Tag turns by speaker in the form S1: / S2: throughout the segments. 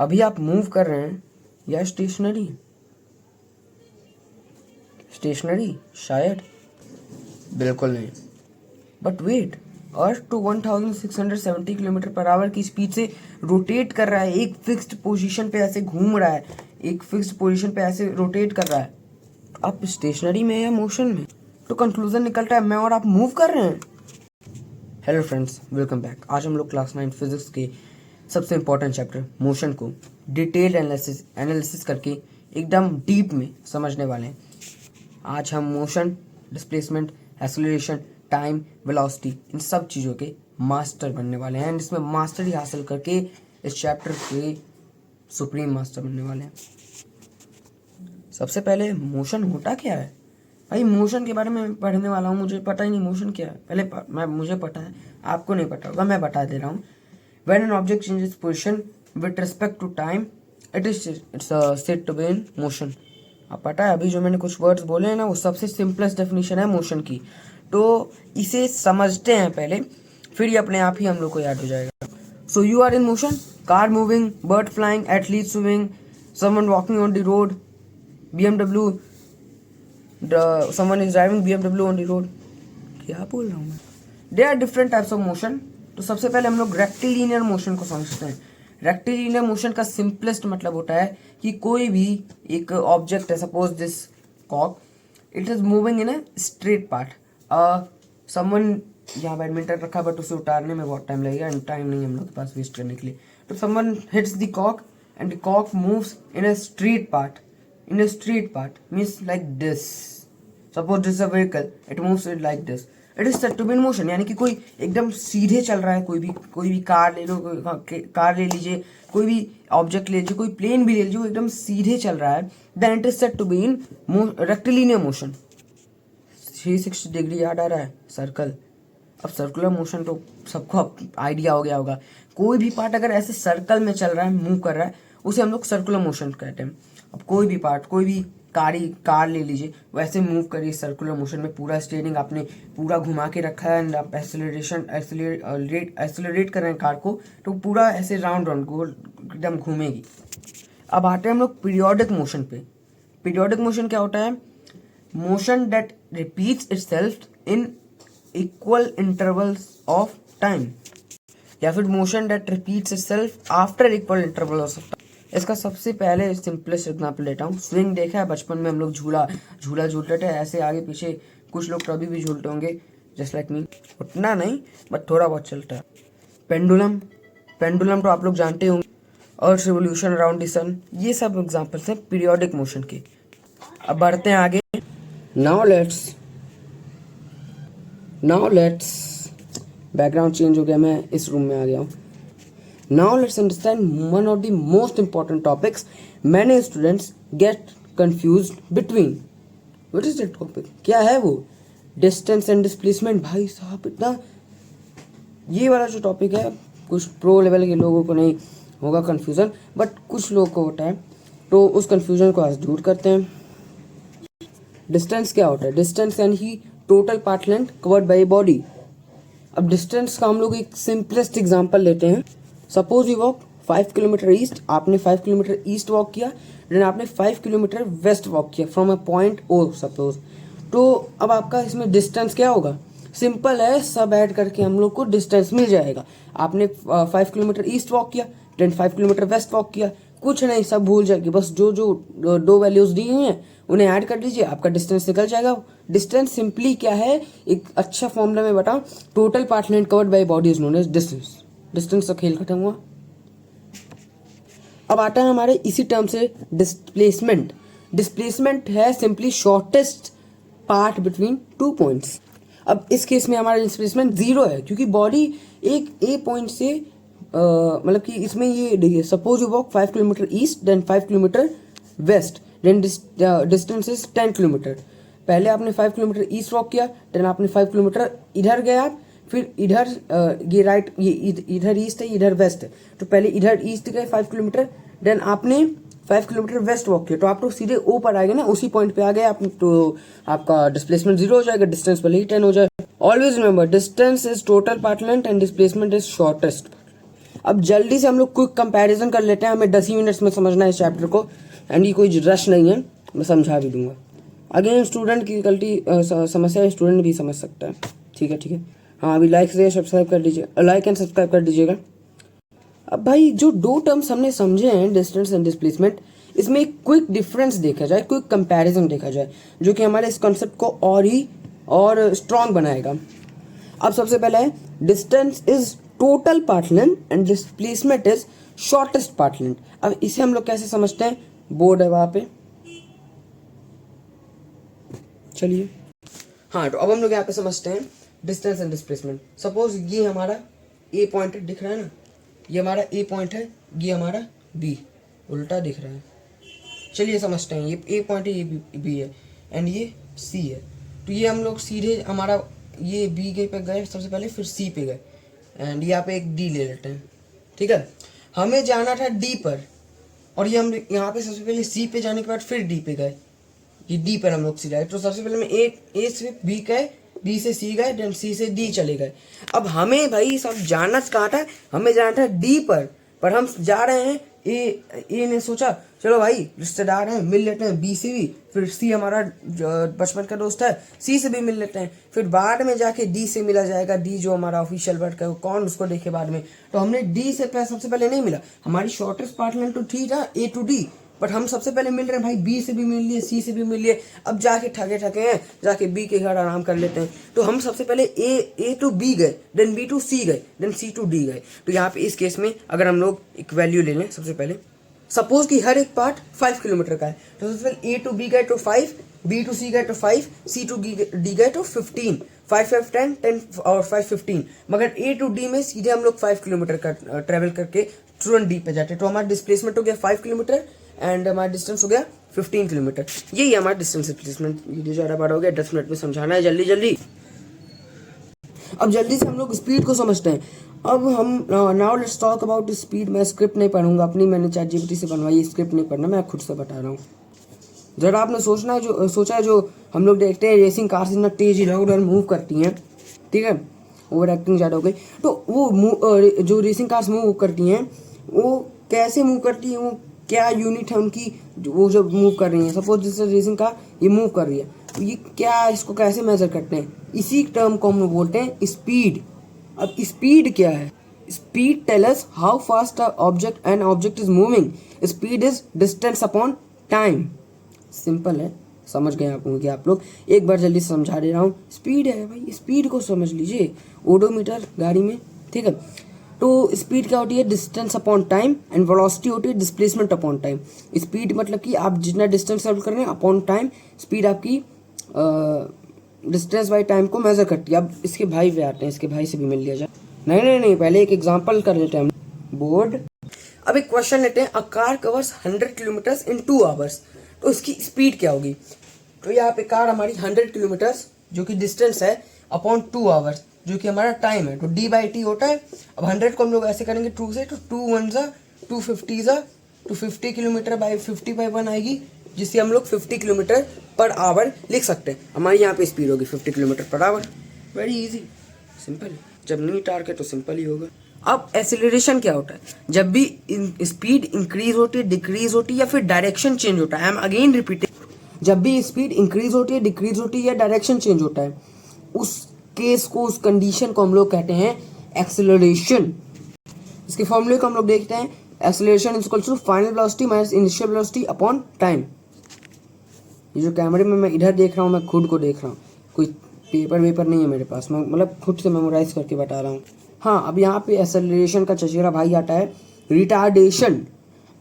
S1: अभी आप मूव कर रहे हैं या स्टेशनरी? स्टेशनरी शायद, बिल्कुल नहीं। But wait, earth to 1670 kilometre per hour की स्पीड से रोटेट कर रहा है, एक फिक्स्ड पोजीशन पे ऐसे घूम रहा है, एक फिक्स्ड पोजीशन पे ऐसे रोटेट कर रहा है। तो आप स्टेशनरी में या मोशन में? तो कंक्लूजन निकल रहा है मैं और आप मूव कर रहे हैं। Hello friends, welcome back. आज हम लोग क्लास 9 फिजिक्स के सबसे इंपॉर्टेंट चैप्टर मोशन को डिटेल्ड एनालिसिस करके एकदम डीप में समझने वाले हैं। आज हम motion, displacement, acceleration, time, velocity, इन सब चीज़ों के मास्टर बनने वाले हैं। एंड इसमें मास्टरी हासिल करके इस चैप्टर के सुप्रीम मास्टर बनने वाले हैं। सबसे पहले मोशन होता क्या है? भाई मोशन के बारे में पढ़ने वाला हूँ, मुझे पता ही नहीं मोशन क्या है। पहले मुझे पता है, आपको नहीं पता होगा, मैं बता दे रहा हूँ। When an object changes position with respect to time, it's said to be in motion. अब पता है, अभी जो मैंने कुछ वर्ड्स बोले हैं ना, वो सबसे सिंपलेस्ट डेफिनेशन है मोशन की। तो इसे समझते हैं पहले, फिर ये अपने आप ही हम लोग को याद हो जाएगा। So you are in motion, car moving, bird flying, athlete swimming, someone walking on the road, BMW, someone is driving BMW on the road. क्या बोल रहा हूँ मैं? There are different types of motion. तो सबसे पहले हम लोग रेक्टिलिनियर मोशन को समझते हैं। रेक्टिलिनियर मोशन का सिंपलेस्ट मतलब होता है कि कोई भी एक ऑब्जेक्ट है, suppose this cock, it is moving in a straight path. Someone यहाँ बैडमिंटन रखा, बट उसे उतारने में बहुत टाइम लगेगा एंड टाइम नहीं हम लोग के पास वेस्ट करने के लिए। तो someone hits the cock and the cock moves in a straight path. In a straight path means like this. Suppose this is a vehicle, it moves it like this. It is said to be in motion. यानी कि कोई एकदम सीधे चल रहा है, कोई भी कार ले लो, कार ले लीजिए, कोई भी ऑब्जेक्ट ले लीजिए, कोई प्लेन भी ले लीजिए, वो एकदम सीधे चल रहा है, then it is said to be in rectilinear motion. 360 degree याद आ रहा है? सर्कल। अब सर्कुलर मोशन तो सबको आइडिया हो गया होगा। कोई भी पार्ट अगर ऐसे सर्कल में चल रहा है, मूव कर रहा है, उसे हम लोग सर्कुलर मोशन कहते हैं। अब कोई भी पार्ट, कोई भी कार ले लीजिए, वैसे मूव करिए सर्कुलर मोशन में। पूरा स्टीयरिंग आपने पूरा घुमा के रखा है एंड आप एक्सेलरेट कर रहे हैं कार को, तो पूरा ऐसे राउंड गोल एकदम घूमेगी। अब आते हैं हम लोग पीरियोडिक मोशन पे। पीरियोडिक मोशन क्या होता है? Motion that repeats itself in equal intervals of time, या फिर motion that repeats itself after equal intervals of time. इसका सबसे पहले सिंपलेस्ट एग्जांपल लेता हूँ। स्विंग देखा है बचपन में हम लोग, झूला झूलते थे ऐसे आगे पीछे। कुछ लोग तो अभी भी झूलते होंगे, जस्ट लाइक मी। उतना नहीं, बट थोड़ा बहुत चलता है। पेंडुलम तो आप लोग जानते होंगे। अर्थ रिवोल्यूशन अराउंड द सन, ये सब एग्जाम्पल्स हैं पीरियोडिक मोशन के। अब बढ़ते हैं आगे। नाउ लेट्स बैकग्राउंड चेंज हो गया, मैं इस रूम में आ गया हूँ। Now let's understand one of the most important topics many students get confused between. What is that topic? क्या है वो? Distance and displacement। भाई साहब, इतना ये वाला जो टॉपिक है, कुछ प्रो लेवल के लोगों को नहीं होगा कंफ्यूजन, बट कुछ लोगों को होता है। तो उस कंफ्यूजन को आज दूर करते हैं। डिस्टेंस क्या होता है? डिस्टेंस यानी कि total path length covered by body. अब डिस्टेंस का हम लोग एक सिंपलेस्ट एग्जांपल लेते हैं। Suppose you walk 5 kilometre east, आपने 5 किलोमीटर ईस्ट वॉक किया, देन आपने 5 किलोमीटर वेस्ट वॉक किया from a point O suppose. तो अब आपका इसमें डिस्टेंस क्या होगा? सिंपल है, सब ऐड करके हम लोग को डिस्टेंस मिल जाएगा। आपने 5 किलोमीटर ईस्ट वॉक किया, देन 5 किलोमीटर वेस्ट वॉक किया, कुछ नहीं, सब भूल जाएगी। बस जो दो वैल्यूज दी हुई हैं उन्हें ऐड कर लीजिए, आपका डिस्टेंस निकल जाएगा। डिस्टेंस सिंपली क्या है, एक अच्छा फॉर्मूला में बताऊं, total path length covered by body is known as distance. Distance का खेल खत्म हुआ। अब आता है हमारे इसी टर्म से डिस्प्लेसमेंट। डिस्प्लेसमेंट है simply shortest part between 2 points. अब इस केस में हमारा डिस्प्लेसमेंट 0 है, क्योंकि बॉडी एक ए पॉइंट से मतलब कि इसमें ये देखिए, suppose you walk 5 kilometre east then 5 kilometre west, then distance is 10 kilometre. पहले आपने 5 किलोमीटर ईस्ट वॉक किया, देन आपने 5 किलोमीटर इधर गए आप, फिर इधर ये राइट, ये इधर ईस्ट है, इधर वेस्ट है, तो पहले इधर ईस्ट गए 5 किलोमीटर, देन आपने 5 किलोमीटर वेस्ट वॉक किया, तो आप तो सीधे ओ पर आ गए ना, उसी पॉइंट पे आ गए आप, तो आपका डिस्प्लेसमेंट 0 हो जाएगा, डिस्टेंस भले ही 10 हो जाए। Always remember, distance is total path length and displacement is shortest. अब जल्दी से हम लोग क्विक कंपैरिजन कर लेते हैं, हमें 10 ही मिनट्स में समझना है इस चैप्टर को, एंड ये कोई रश नहीं है, मैं समझा भी दूंगा। अगेन स्टूडेंट की गलती समस्या स्टूडेंट भी समझ सकता है, ठीक है ठीक है। हाँ अभी लाइक से सब्सक्राइब कर दीजिए, लाइक एंड सब्सक्राइब कर दीजिएगा। अब भाई जो दो टर्म्स हमने समझे हैं डिस्टेंस एंड डिस्प्लेसमेंट, इसमें एक क्विक डिफरेंस देखा जाए, क्विक कंपैरिजन देखा जाए, जो कि हमारे इस कॉन्सेप्ट को और स्ट्रॉन्ग बनाएगा। अब सबसे पहला है distance is total path length and displacement is shortest path length. अब इसे हम लोग कैसे समझते हैं, बोर्ड है वहां पे, चलिए। हाँ तो अब हम लोग यहाँ पे समझते हैं डिस्टेंस एंड डिस्प्लेसमेंट। सपोज ये हमारा ए पॉइंट दिख रहा है ना, ये हमारा ए पॉइंट है, ये हमारा बी, उल्टा दिख रहा है, चलिए समझते हैं। ये ए पॉइंट है, ये बी है, एंड ये सी है। तो ये हम लोग सीधे हमारा ये बी के पे गए सबसे पहले, फिर सी पे गए, एंड यहाँ पे एक डी ले लेते हैं, ठीक है। हमें जाना था डी पर, और ये हम यहाँ पे सबसे पहले सी पे जाने के बाद फिर डी पे गए, ये डी पर हम लोग सीधा है। तो सबसे पहले हम ए से बी गए, बी से सी गए, देन सी से डी चले गए। अब हमें भाई सब जाना कहाँ था, हमें जाना था डी पर हम जा रहे हैं ए ने सोचा चलो भाई रिश्तेदार हैं मिल लेते हैं बी से भी, फिर सी हमारा बचपन का दोस्त है सी से भी मिल लेते हैं, फिर बाद में जाके डी से मिला जाएगा, डी जो हमारा ऑफिशियल वर्ड का कौन उसको देखे बाद में। तो हमने डी से सबसे पहले नहीं मिला, हमारी शॉर्टेस्ट पाथ लेंथ तो थी ना ए टू डी, बट हम सबसे पहले मिल रहे हैं भाई बी से भी मिल लिए, सी से भी मिल लिए। अब जाके ठगे हैं, जाके बी के घर आराम कर लेते हैं। तो हम सबसे पहले ए टू बी गए, देन बी टू सी गए, देन सी टू डी गए। तो यहाँ पे इस केस में अगर हम लोग एक वैल्यू ले लें, सबसे पहले सपोज कि हर एक पार्ट 5 किलोमीटर का है, तो सबसे पहले ए टू बी गए तो 5, बी टू सी गए तो 5, सी टू डी गए तो 15, 5 5 10 10 और 5 15। मगर ए टू डी में सीधे हम लोग 5 किलोमीटर का ट्रेवल करके तुरंत डी पे जाते हैं। तो हमारा डिस्प्लेसमेंट हो गया 5 किलोमीटर एंड हमारा डिस्टेंस हो गया 15 किलोमीटर। यही हमारा डिस्टेंस डिस्प्लेसमेंट। वीडियो ज़्यादा बड़ा हो गया, 10 मिनट में समझाना है जल्दी जल्दी। अब जल्दी से हम लोग स्पीड को समझते हैं। अब हम now let's talk about speed. मैं स्क्रिप्ट नहीं पढ़ूंगा अपनी, मैंने ChatGPT से बनवाई, स्क्रिप्ट नहीं पढ़ना, मैं खुद से बता रहा हूँ। जरा आपने सोचा है जो हम लोग देखते हैं रेसिंग कार्स इतना तेज इधर उधर मूव करती हैं, ठीक है, ओवर एक्टिंग ज़्यादा हो गई। तो वो जो रेसिंग कार्स मूव करती हैं वो कैसे मूव करती हैं, वो क्या यूनिट है उनकी, वो जब मूव कर रही हैं, सपोज जैसे रेसिंग कार ये मूव कर रही है, तो ये क्या, इसको कैसे मेजर करते हैं, इसी टर्म को हम लोग बोलते हैं स्पीड। अब स्पीड क्या है, speed tell us how fast an object is moving, speed is distance upon time. Simple है, समझ गए आप लोग। एक बार जल्दी से समझा दे रहा हूँ। स्पीड है भाई, स्पीड को समझ लीजिए, ओडोमीटर गाड़ी में, ठीक है। तो स्पीड क्या होती है, distance upon time, and velocity होती है डिस्प्लेसमेंट अपॉन टाइम। स्पीड मतलब कि आप जितना डिस्टेंस ट्रेवल कर रहे हैं अपॉन टाइम, स्पीड आपकी डिस्टेंस बाई टाइम को मेजर करती है। अब इसके भाई पे आते हैं, इसके भाई से भी मिल लिया जाए। नहीं, पहले एक एग्जाम्पल कर लेते हैं हम, बोर्ड। अब एक क्वेश्चन लेते हैं, a car covers 100 kilometre in 2 hours, तो इसकी स्पीड क्या होगी। तो यहाँ पे कार हमारी 100 किलोमीटर जो कि डिस्टेंस है अपॉन 2 आवर्स जो कि हमारा टाइम है, तो d/t होता है। अब 100 को हम लोग ऐसे करेंगे 2 से, तो 2 1 ज़ा 250 ज़ा 250 किलोमीटर बाई 50/1 आएगी, जिससे हम लोग 50 किलोमीटर पर आवर लिख सकते हैं। हमारी यहाँ पे स्पीड होगी 50 kilometre per our. Very easy, simple. जब नीट आर्क है तो सिंपल ही होगा। अब एक्सेलरेशन क्या होता है, जब भी स्पीड इंक्रीज होती है, डिक्रीज होती है या फिर डायरेक्शन चेंज होता है। आई एम अगेन रिपीटिंग, जब भी स्पीड इंक्रीज होती है, डिक्रीज होती है या डायरेक्शन चेंज होता है, उस केस को, उस कंडीशन को हम लोग कहते हैं एक्सेलरेशन। इसके फॉर्मूले को हम लोग देखते हैं, acceleration is equal to final velocity minus initial velocity upon time. ये जो कैमरे में मैं इधर देख रहा हूँ, मैं खुद को देख रहा हूँ, कोई पेपर वेपर नहीं है मेरे पास, मैं मतलब खुद से मेमोराइज करके बता रहा हूँ। हाँ, अब यहाँ पे एक्सेलरेशन का चचेरा भाई आता है रिटार्डेशन।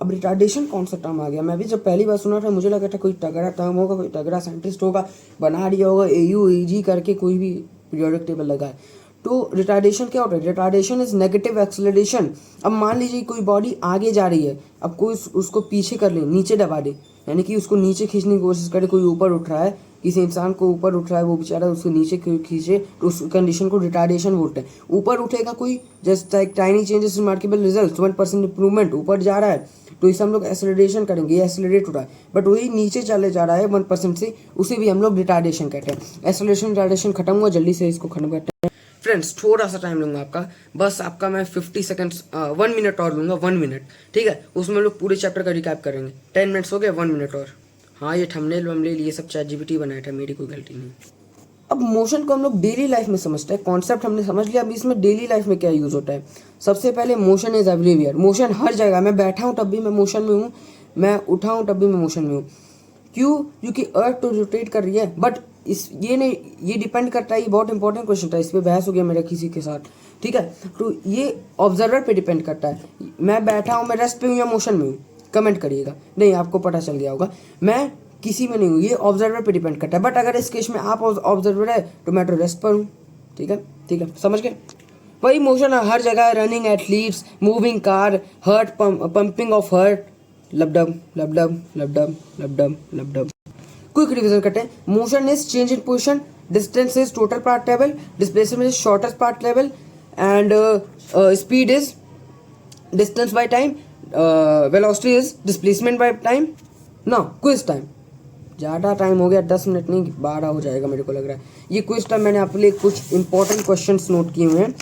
S1: अब रिटार्डेशन कौन सा टर्म आ गया, मैं भी जब पहली बार सुना था मुझे लगा था कोई तगड़ा टर्म होगा, कोई तगड़ा साइंटिस्ट होगा, बना दिया होगा AUEG करके कोई भी पीरियोडिक टेबल लगा है। तो रिटार्डेशन क्या होता है, रिटार्डेशन इज नेगेटिव एक्सेलरेशन। अब मान लीजिए कोई बॉडी आगे जा रही है, अब कोई उसको पीछे कर ले, नीचे दबा दे, यानी कि उसको नीचे खींचने की कोशिश करे, कोई ऊपर उठ रहा है, किसी इंसान को ऊपर उठ रहा है, वो बेचारा उसको नीचे खींचे, तो उस कंडीशन को रिटार्डेशन बोलते हैं। ऊपर उठेगा कोई, just like tiny changes in markable result, 1% improvement, ऊपर जा रहा है, तो इसे हम लोग एक्सेलरेशन करेंगे, ये एक्सेलरेट हो रहा है, बट वही नीचे चले जा रहा है 1% से, उसे भी हम लोग रिटार्डेशन कहते हैं। एक्सेलरेशन रिटार्डेशन खत्म हुआ, जल्दी से इसको खत्म करते हैं। फ्रेंड्स थोड़ा सा टाइम लूंगा आपका, बस आपका मैं 50 सेकंड्स 1 मिनट और लूंगा, 1 मिनट, ठीक है। उसमें हम लोग पूरे चैप्टर का रिकैप करेंगे। 10 मिनट्स हो गए, 1 मिनट और। हाँ ये थंबनेल वंबनेल ये सब ChatGPT बनाया था, मेरी कोई गलती नहीं। अब मोशन को हम लोग डेली लाइफ में समझते हैं, कॉन्सेप्ट हमने समझ लिया। अब इसमें डेली लाइफ में क्या यूज होता है। सबसे पहले मोशन इज एवरीवेयर, मोशन हर जगह। मैं बैठा हूँ तब भी मैं मोशन में हूँ, मैं उठा हूँ तब भी मैं मोशन में हूँ। क्यों? क्योंकि अर्थ तो रोटेट कर रही है, बट इस ये नहीं, ये डिपेंड करता है, ये बहुत इंपॉर्टेंट क्वेश्चन था, इस पर बहस हो गया मेरा किसी के साथ, ठीक है। तो ये ऑब्जर्वर पे डिपेंड करता है, मैं बैठा हूँ, मैं रेस्ट पे हूँ या मोशन में हूँ, कमेंट करिएगा। नहीं आपको पता चल गया होगा, मैं किसी में नहीं हूँ, ये ऑब्जर्वर पे डिपेंड करता है। बट अगर इस केस में आप ऑब्जर्वर है तो मैं तो रेस्ट पर हूँ, ठीक है, ठीक है, समझ गए। वही मोशन हर जगह, running athletes, moving car, heart pumping of heart, लबडम लबडम लबडम लबडम लबडम। क्विक रिवीजन करते हैं। Motion is change in position, distance is total part travel, displacement is shortest part travel, and speed is distance by time, velocity is displacement by time. Now quiz time. ज़्यादा time हो गया, 10 minute नहीं 12 हो जाएगा मेरे को लग रहा है। ये क्विज टाइम मैंने आपके लिए कुछ इंपॉर्टेंट क्वेश्चंस नोट किए हुए हैं।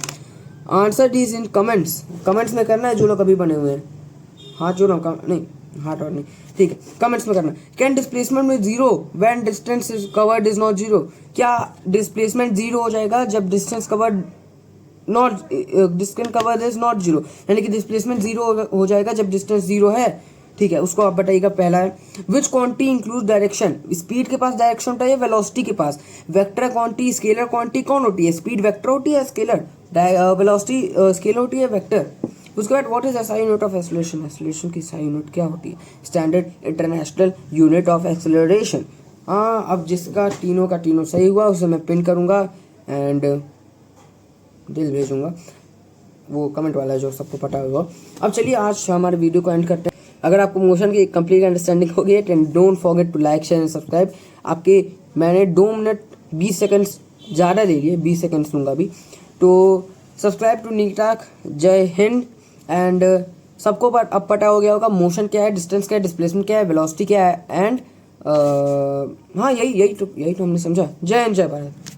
S1: Answer these in comments, comments में करना है जो लोग अभी बने हुए हैं। हाथ जोड़ो, नहीं हाथ और नहीं, ठीक है, कमेंट्स में करना। कैन डिस्प्लेसमेंट में zero when distance is covered is not zero. क्या डिस्प्लेसमेंट जीरो हो जाएगा जब distance covered not, distance covered is not zero, यानी कि डिस्प्लेसमेंट जीरो हो जाएगा जब डिस्टेंस जीरो है, ठीक है। उसको आप बताइएगा। पहला है विच क्वांटिटी इंक्लूड डायरेक्शन। स्पीड के पास डायरेक्शन होता है या वेलोसिटी के पास? वेक्टर क्वांटिटी, स्केलर क्वांटिटी कौन होती है? स्पीड वेक्टर होती है, स्केलर वेलोसिटी स्केलर होती है, वेक्टर। उसके बाद what is SI unit of acceleration. Acceleration की एसआई यूनिट क्या होती है? Standard international unit of acceleration. हाँ, अब जिसका तीनों का तीनों सही हुआ उसे मैं पिन करूंगा एंड दिल भेजूंगा, वो कमेंट वाला है जो सबको पता होगा। अब चलिए आज हमारे वीडियो को एंड करते हैं। अगर आपको मोशन की कंप्लीट अंडरस्टैंडिंग हो गई है, don't forget to like share and subscribe. आपके मैंने 2 मिनट 20 सेकंड्स ज़्यादा ले लिए, 20 सेकंड्स लूँगा अभी, तो सब्सक्राइब टू नीटाक। जय हिंद। एंड सबको अब पता हो गया होगा मोशन क्या है, डिस्टेंस क्या है, डिस्प्लेसमेंट क्या है, वेलोसिटी क्या है, एंड हाँ यही तो हमने समझा। जय हिंद, जय भारत।